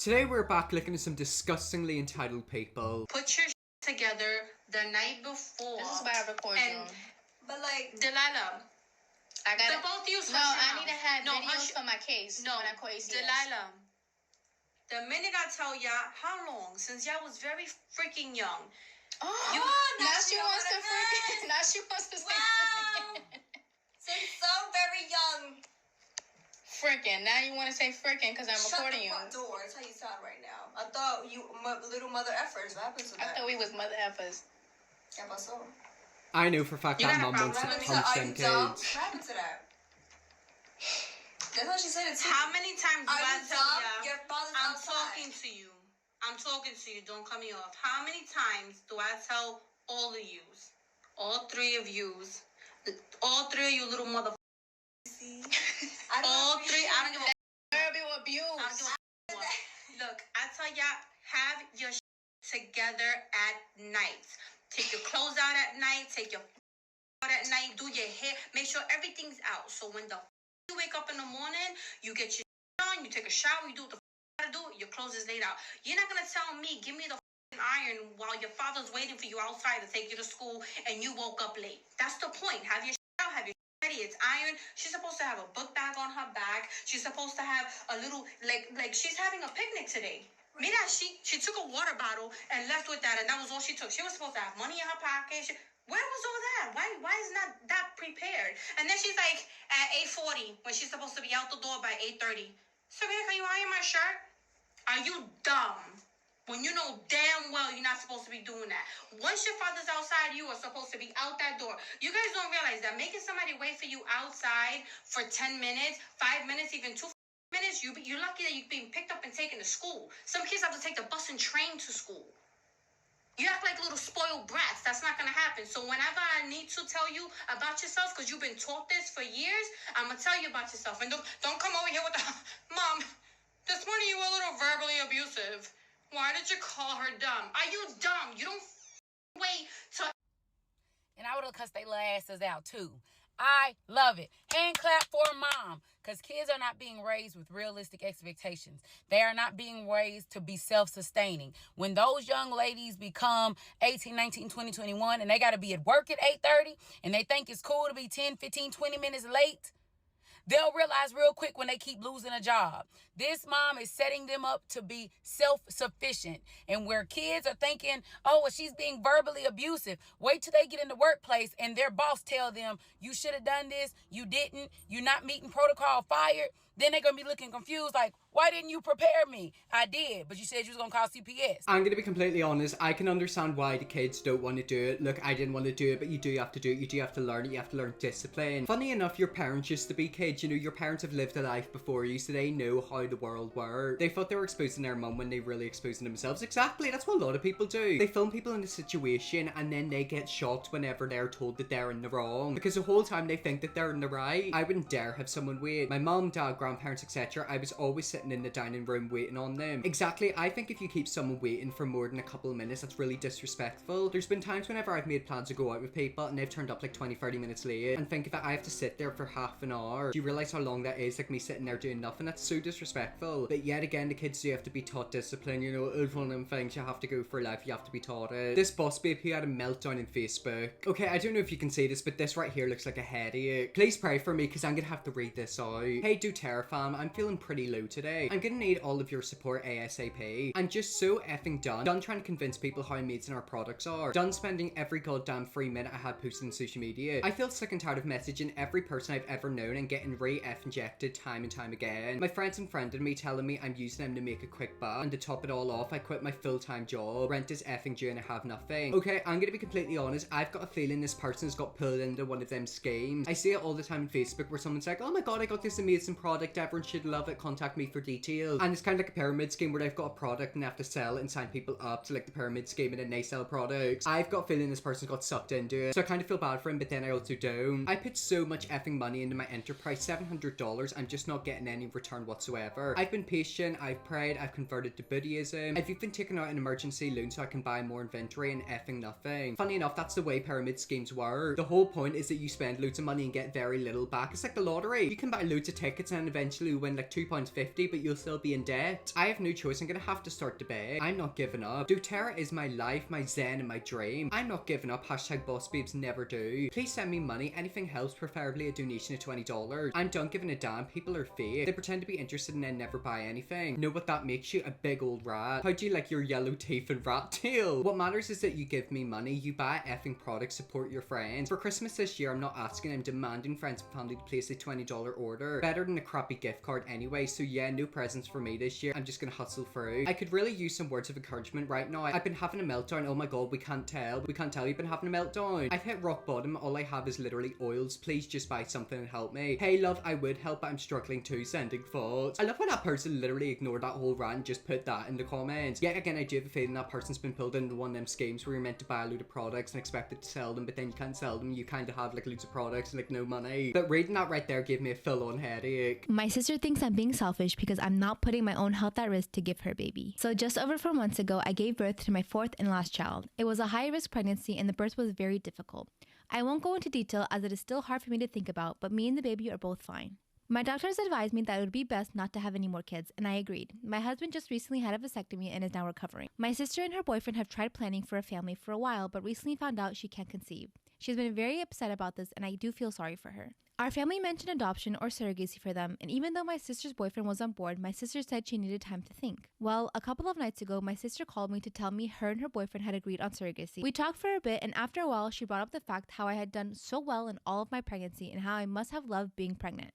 Today we're back looking at some disgustingly entitled people. Put your together the night before. This is why I record you. But like, Delilah. I got the both of you. No, I need to have videos for my case when I call ACS. Delilah. The minute I tell y'all, how long? Since y'all was very freaking young. Now she wants to freaking. Now she wants to say freaking. Since so very young. Freaking. Now you want to say freaking because I'm recording you. Shut the front door. That's how you sound right now. I thought you little mother effers. What happened to that? I thought we was mother effers. Yeah, but so. I know for a fact that mum wants to punch them kids. What happened to that? That's what she said it too. How many times do I tell y'all? Your father's I'm outside. talking to you. I'm talking to you. Don't cut me off. How many times do I tell all of yous, all three of yous, all three of you little mother? All three. I don't give a. Verbal abuse. Look, I tell y'all, have your together at night. Take your clothes out at night. Take your out at night. Do your hair. Make sure everything's out. So when you wake up in the morning, you get your on. You take a shower. You do what the gotta do. Your clothes is laid out. You're not gonna tell me, give me the iron while your father's waiting for you outside to take you to school and you woke up late. That's the point. Have your out. Have your ready. It's iron. She's supposed to have a book bag on her back. She's supposed to have a little like she's having a picnic today. Mira, she took a water bottle and left with that, and that was all she took. She was supposed to have money in her pocket. Where was all that? Why is not that prepared? And then she's like at 8:40 when she's supposed to be out the door by 8:30. Sabrina, can you iron my shirt? Are you dumb? When you know damn well you're not supposed to be doing that. Once your father's outside, you are supposed to be out that door. You guys don't realize that making somebody wait for you outside for 10 minutes, 5 minutes, even 2 minutes, you're lucky that you're being picked up and taken to school. Some kids have to take the bus and train to school. You act like little spoiled brats. That's not going to happen. So whenever I need to tell you about yourself, because you've been taught this for years, I'm going to tell you about yourself. And don't come over here with the, Mom, this morning you were a little verbally abusive. Why did you call her dumb? Are you dumb? You don't wait till... And I would have cussed their little asses out too. I love it. Hand clap for mom. Because kids are not being raised with realistic expectations. They are not being raised to be self-sustaining. When those young ladies become 18, 19, 20, 21, and they got to be at work at 8:30, and they think it's cool to be 10, 15, 20 minutes late, they'll realize real quick when they keep losing a job. This mom is setting them up to be self-sufficient. And where kids are thinking, oh, well, she's being verbally abusive. Wait till they get in the workplace and their boss tell them, you should have done this, you didn't, you're not meeting protocol, fired. Then they're going to be looking confused like, why didn't you prepare me? I did, but you said you was going to call CPS. I'm going to be completely honest. I can understand why the kids don't want to do it. Look, I didn't want to do it, but you do have to do it. You do have to learn it. You have to learn discipline. Funny enough, your parents used to be kids. You know, your parents have lived a life before you, so they know how the world works. They thought they were exposing their mum when they really exposing themselves. Exactly, that's what a lot of people do. They film people in a situation and then they get shocked whenever they're told that they're in the wrong. Because the whole time they think that they're in the right. I wouldn't dare have someone wait. My mum, dad, grandparents, etc. I was always sitting in the dining room waiting on them. Exactly, I think if you keep someone waiting for more than a couple of minutes, that's really disrespectful. There's been times whenever I've made plans to go out with people and they've turned up like 20-30 minutes late, and think that I have to sit there for half an hour. Do you realize how long that is? Like me sitting there doing nothing. That's so disrespectful. But yet again, the kids do have to be taught discipline. You know, it's one of them things you have to go for life. You have to be taught it. This boss babe who had a meltdown in Facebook. Okay, I don't know if you can see this, but this right here looks like a headache. Please pray for me because I'm gonna have to read this out. Hey, doTERRA fam, I'm feeling pretty low today. I'm gonna need all of your support ASAP. I'm just so effing done trying to convince people how amazing our products are. Done spending every goddamn free minute I had posting on social media. I feel sick and tired of messaging every person I've ever known and getting re-F injected time and time again. My friends unfriended me telling me I'm using them to make a quick buck, and to top it all off, I quit my full-time job. Rent is effing due and I have nothing. Okay, I'm gonna be completely honest, I've got a feeling this person's got pulled into one of them schemes. I see it all the time on Facebook where someone's like, oh my god, I got this amazing product, everyone should love it, contact me for details. And it's kind of like a pyramid scheme where they've got a product and they have to sell it and sign people up to like the pyramid scheme, and then they sell products. I've got a feeling this person got sucked into it, so I kind of feel bad for him, but then I also don't. I put so much effing money into my enterprise, $700, I'm just not getting any return whatsoever. I've been patient, I've prayed, I've converted to Buddhism, I've even taken out an emergency loan so I can buy more inventory, and effing nothing. Funny enough, that's the way pyramid schemes work. The whole point is that you spend loads of money and get very little back. It's like the lottery. You can buy loads of tickets and eventually win like £2.50, but you'll still be in debt. I have no choice. I'm gonna have to start to beg. I'm not giving up. doTERRA is my life, my zen, and my dream. I'm not giving up. Hashtag boss babes never do. Please send me money. Anything helps, preferably a donation of $20. I'm done giving a damn. People are fake. They pretend to be interested and then never buy anything. Know what that makes you? A big old rat. How do you like your yellow teeth and rat tail? What matters is that you give me money. You buy effing products, support your friends. For Christmas this year, I'm not asking, I'm demanding friends and family to place a $20 order. Better than a crappy gift card anyway, so yeah, no presents for me this year. I'm just gonna hustle through. I could really use some words of encouragement right now. I've been having a meltdown. Oh my god, we can't tell you've been having a meltdown. I've hit rock bottom. All I have is literally oils. Please just buy something and help me. Hey love, I would help, but I'm struggling too. Sending thoughts. I love when that person literally ignored that whole rant and just put that in the comments. Yet again, I do have a feeling that person's been pulled into one of them schemes where you're meant to buy a load of products and expected to sell them, but then you can't sell them. You kind of have like loads of products and like no money. But reading that right there gave me a full-on headache. My sister thinks I'm being selfish because I'm not putting my own health at risk to give her baby. So just over 4 months ago, I gave birth to my fourth and last child. It was a high-risk pregnancy and the birth was very difficult. I won't go into detail as it is still hard for me to think about, but me and the baby are both fine. My doctors advised me that it would be best not to have any more kids, and I agreed. My husband just recently had a vasectomy and is now recovering. My sister and her boyfriend have tried planning for a family for a while, but recently found out she can't conceive. She's been very upset about this, and I do feel sorry for her. Our family mentioned adoption or surrogacy for them, and even though my sister's boyfriend was on board, my sister said she needed time to think. Well, a couple of nights ago, my sister called me to tell me her and her boyfriend had agreed on surrogacy. We talked for a bit, and after a while, she brought up the fact how I had done so well in all of my pregnancy and how I must have loved being pregnant.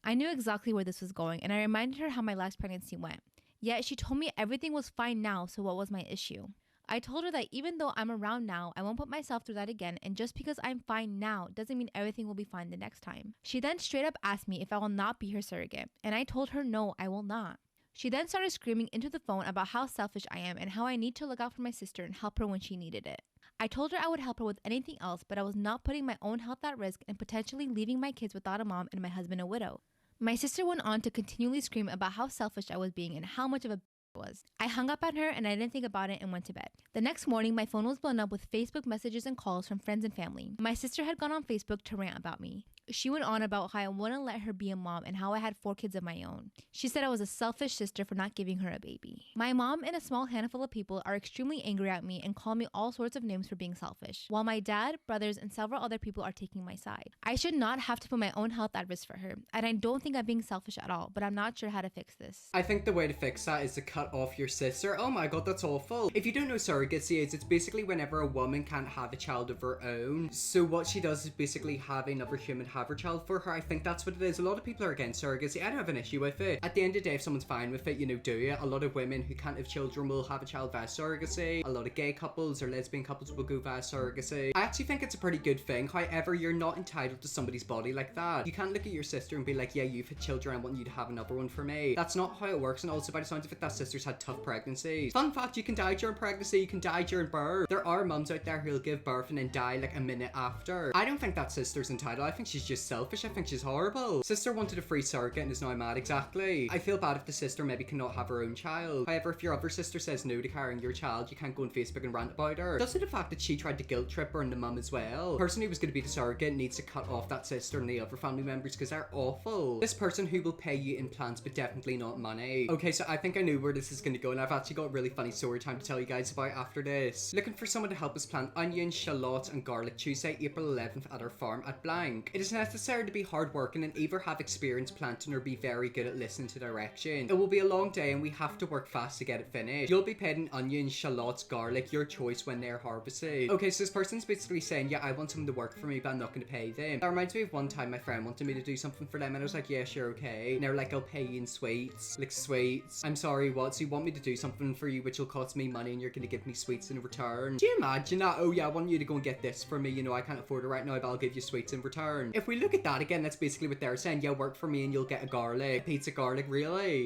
I knew exactly where this was going, and I reminded her how my last pregnancy went. Yet she told me everything was fine now, so what was my issue? I told her that even though I'm around now, I won't put myself through that again, and just because I'm fine now doesn't mean everything will be fine the next time. She then straight up asked me if I will not be her surrogate, and I told her no, I will not. She then started screaming into the phone about how selfish I am and how I need to look out for my sister and help her when she needed it. I told her I would help her with anything else, but I was not putting my own health at risk and potentially leaving my kids without a mom and my husband a widow. My sister went on to continually scream about how selfish I was being and how much of a was. I hung up on her and I didn't think about it and went to bed. The next morning, my phone was blown up with Facebook messages and calls from friends and family. My sister had gone on Facebook to rant about me. She went on about how I wouldn't let her be a mom and how I had 4 kids of my own. She said I was a selfish sister for not giving her a baby. My mom and a small handful of people are extremely angry at me and call me all sorts of names for being selfish, while my dad, brothers, and several other people are taking my side. I should not have to put my own health at risk for her, and I don't think I'm being selfish at all, but I'm not sure how to fix this. I think the way to fix that is to cut off your sister. Oh my god, that's awful. If you don't know surrogacy is, it's basically whenever a woman can't have a child of her own. So what she does is basically have another human have her child for her. I think that's what it is. A lot of people are against surrogacy. I don't have an issue with it. At the end of the day, if someone's fine with it, you know, do it. A lot of women who can't have children will have a child via surrogacy. A lot of gay couples or lesbian couples will go via surrogacy. I actually think it's a pretty good thing. However, you're not entitled to somebody's body like that. You can't look at your sister and be like, yeah, you've had children, I want you to have another one for me. That's not how it works, and also by the sounds of it, that sister's had tough pregnancies. Fun fact, you can die during pregnancy, you can die during birth. There are mums out there who'll give birth and then die like a minute after. I don't think that sister's entitled. I think she's just selfish. I think she's horrible. Sister wanted a free surrogate and is now mad. Exactly. I feel bad if the sister maybe cannot have her own child. However, if your other sister says no to carrying your child, you can't go on Facebook and rant about her. Doesn't the fact that she tried to guilt trip her and the mum as well? The person who was going to be the surrogate needs to cut off that sister and the other family members because they're awful. This person who will pay you in plants but definitely not money. Okay, so I think I knew where this is going to go, and I've actually got a really funny story time to tell you guys about after this. Looking for someone to help us plant onions, shallots, and garlic Tuesday, April 11th at our farm at blank. It is necessary to be hardworking and either have experience planting or be very good at listening to direction. It will be a long day and we have to work fast to get it finished. You'll be paid in onions, shallots, garlic, your choice when they're harvested. Okay, so this person's basically saying, yeah, I want someone to work for me, but I'm not going to pay them. That reminds me of one time my friend wanted me to do something for them and I was like, yeah, sure, okay. And they're like, I'll pay you in sweets. Like, sweets. I'm sorry, what? So you want me to do something for you which will cost me money and you're going to give me sweets in return? Do you imagine that? Oh yeah, I want you to go and get this for me. You know, I can't afford it right now, but I'll give you sweets in return. If we look at that again, that's basically what they're saying. Yeah, work for me and you'll get a garlic. A pizza garlic, really?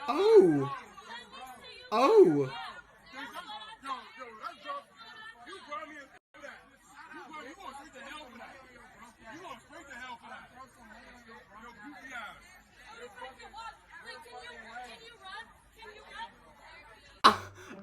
Oh! Oh!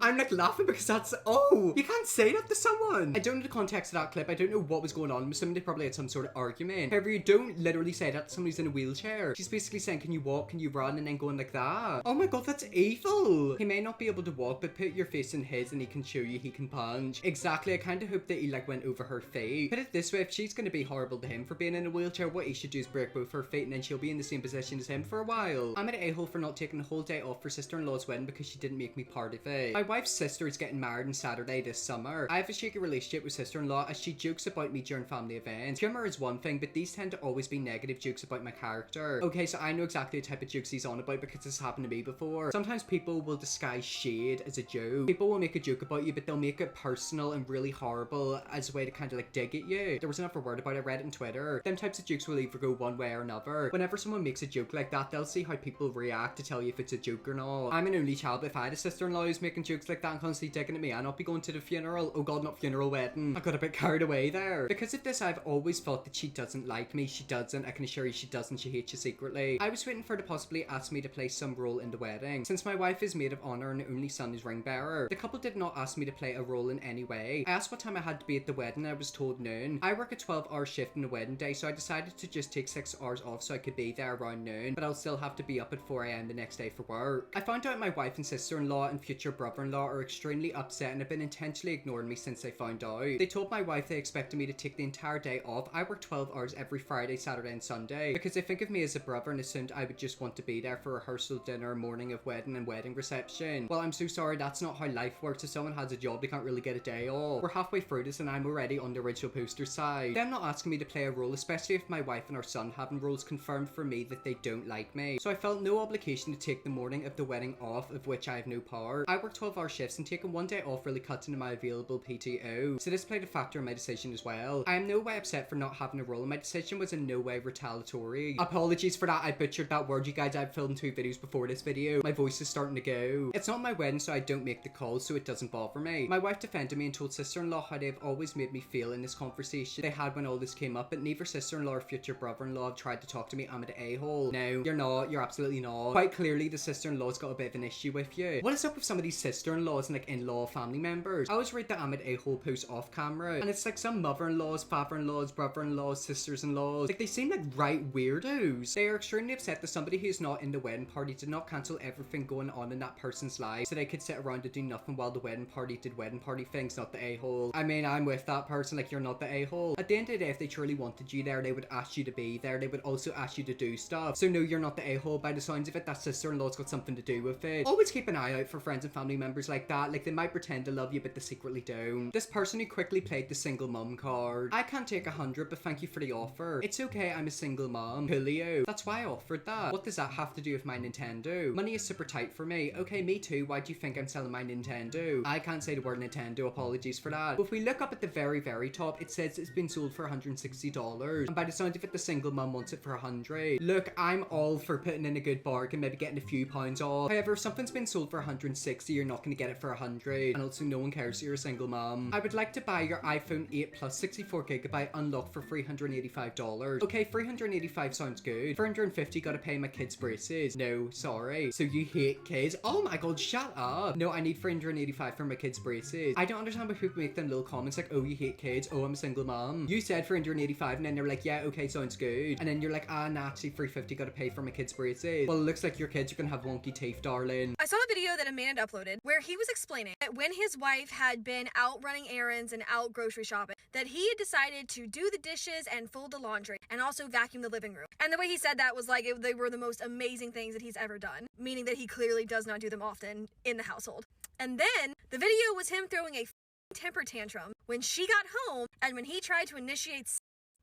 I'm like laughing because that's, oh, you can't say that to someone. I don't know the context of that clip. I don't know what was going on. I'm assuming they probably had some sort of argument. However, you don't literally say that to somebody who's in a wheelchair. She's basically saying, can you walk, can you run, and then going like that. Oh my god, that's evil. He may not be able to walk, but put your face in his and he can show you he can punch. Exactly, I kind of hope that he like went over her feet. Put it this way, if she's going to be horrible to him for being in a wheelchair, what he should do is break both her feet and then she'll be in the same position as him for a while. I'm an a-hole for not taking the whole day off for sister-in-law's wedding because she didn't make me part of it. My wife's sister is getting married on Saturday this summer. I have a shaky relationship with sister-in-law as she jokes about me during family events. Humor is one thing, but these tend to always be negative jokes about my character. Okay, so I know exactly the type of jokes he's on about because this happened to me before. Sometimes people will disguise shade as a joke. People will make a joke about you, but they'll make it personal and really horrible as a way to kind of like dig at you. There was another word about it, I read it on Twitter. Them types of jokes will either go one way or another. Whenever someone makes a joke like that, they'll see how people react to tell you if it's a joke or not. I'm an only child, but if I had a sister-in-law who's making jokes like that and constantly digging at me, I'd not be going to the funeral. Oh god, not funeral, wedding. I got a bit carried away there. Because of this, I've always thought that she doesn't like me. She doesn't. I can assure you she doesn't. She hates you secretly. I was waiting for her to possibly ask me to play some role in the wedding. Since my wife is maid of honor and only son is ring bearer, the couple did not ask me to play a role in any way. I asked what time I had to be at the wedding and I was told noon. I work a 12-hour shift in the wedding day, so I decided to just take 6 hours off so I could be there around noon, but I'll still have to be up at 4 a.m. the next day for work. I found out my wife and sister-in-law and future brother-in-law are extremely upset and have been intentionally ignoring me since they found out. They told my wife they expected me to take the entire day off. I work 12 hours every Friday, Saturday and Sunday because they think of me as a brother and assumed I would just want to be there for rehearsal, dinner, morning of wedding and wedding reception. Well, I'm so sorry, that's not how life works. If someone has a job, they can't really get a day off. We're halfway through this and I'm already on the original poster side. Them not asking me to play a role, especially if my wife and our son having roles, confirmed for me that they don't like me. So I felt no obligation to take the morning of the wedding off, of which I have no part. I work 12-hour shifts and taking one day off really cuts into my available PTO, so this played a factor in my decision as well. I am no way upset for not having a role and my decision was in no way retaliatory. Apologies for that, I butchered that word, you guys. I've filmed 2 videos before this video. My voice is starting to go. It's not my wedding, so I don't make the calls, so it doesn't bother me. My wife defended me and told sister-in-law how they've always made me feel in this conversation they had when all this came up, but neither sister-in-law or future brother-in-law have tried to talk to me. I'm an a-hole. No, you're not. You're absolutely not. Quite clearly, the sister-in-law's got a bit of an issue with you. What is up with some of these sister-in-laws and like in-law family members? I always read the I'm an a-hole post off camera, and it's like some mother-in-laws, father-in-laws, brother-in-laws, sisters-in-laws. Like they seem like right weirdos. They are extremely upset that somebody who's not in the wedding party did not cancel everything going on in that person's life so they could sit around and do nothing while the wedding party did wedding party things, not the a-hole. I mean, I'm with that person, like you're not the a-hole. At the end of the day, if they truly wanted you there, they would ask you to be there. They would also ask you to do stuff. So no, you're not the a-hole. By the sounds of it, that sister-in-law's got something to do with it. Always keep an eye out for friends and family members like that. Like they might pretend to love you, but they secretly don't. This person who quickly played the single mum card. I can't take 100, but thank you for the offer. It's okay, I'm a single mum. Coolio. That's why I offered that. What does that have to do with my Nintendo? Money is super tight for me. Okay, me too. Why do you think I'm selling my Nintendo? I can't say the word Nintendo. Apologies for that. But if we look up at the very, very top, it says it's been sold for $160. And by the sound of it, the single mum wants it for $100. Look, I'm all for putting in a good bargain, maybe getting a few pounds off. However, if something's been sold for $160, you're not going to get it for $100. And also, no one cares you're a single mum. I would like to buy your iPhone 8 Plus 64GB unlocked for $385. Okay, $385 sounds good. $450 gotta pay my kids' braces. No, sorry. So you hate kids? Oh my god, shut up. No, I need $485 for my kids' braces. I don't understand why people make them little comments like, oh, you hate kids. Oh, I'm a single mom. You said $485 and then they're like, yeah, okay, sounds good. And then you're like, ah, nah, actually $350 gotta pay for my kids' braces. Well, it looks like your kids are gonna have wonky teeth, darling. I saw a video that Amanda uploaded where he was explaining that when his wife had been out running errands and out grocery shopping, that he had decided to do the dishes and fold the laundry and also vacuum the living room. And the way he said that was like they were the most amazing things that he's ever done, meaning that he clearly does not do them often in the household. And then the video was him throwing a temper tantrum when she got home, and when he tried to initiate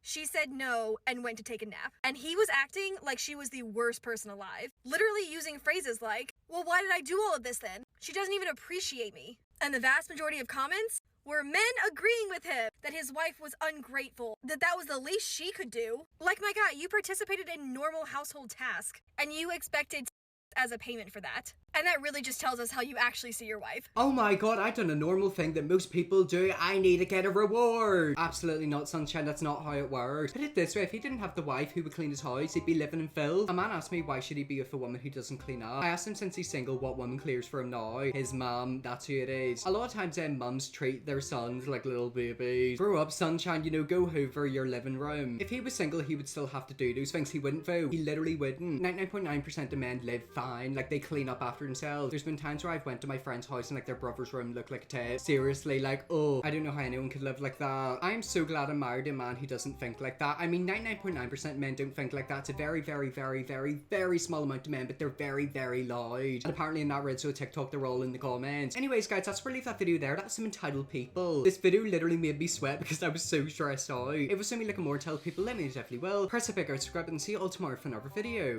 she said no and went to take a nap. And he was acting like she was the worst person alive, literally using phrases like, well, why did I do all of this then? She doesn't even appreciate me. And the vast majority of comments were men agreeing with him that his wife was ungrateful, that was the least she could do. Like, my God, you participated in normal household tasks and you expected as a payment for that. And that really just tells us how you actually see your wife. Oh my god, I've done a normal thing that most people do. I need to get a reward. Absolutely not, sunshine. That's not how it works. Put it this way, if he didn't have the wife who would clean his house, he'd be living in filth. A man asked me why should he be with a woman who doesn't clean up. I asked him since he's single what woman clears for him now. His mum, that's who it is. A lot of times mums treat their sons like little babies. Grow up, sunshine, you know, go hoover your living room. If he was single, he would still have to do those things. He wouldn't though. He literally wouldn't. 99.9% of men live fine. Like, they clean up after themselves. There's been times where I've went to my friend's house and like their brother's room looked like a tit. Seriously, like, oh, I don't know how anyone could live like that. I'm so glad I'm married to a man who doesn't think like that. I mean, 99.9% men don't think like that. It's a very, very, very, very, very small amount of men, but they're very, very loud. And apparently in that red so TikTok, they're all in the comments. Anyways, guys, that's where I leave that video there. That's some entitled people. This video literally made me sweat because I was so stressed out. If it was something like more entitled people, let me know definitely will. Press the big subscribe and see you all tomorrow for another video.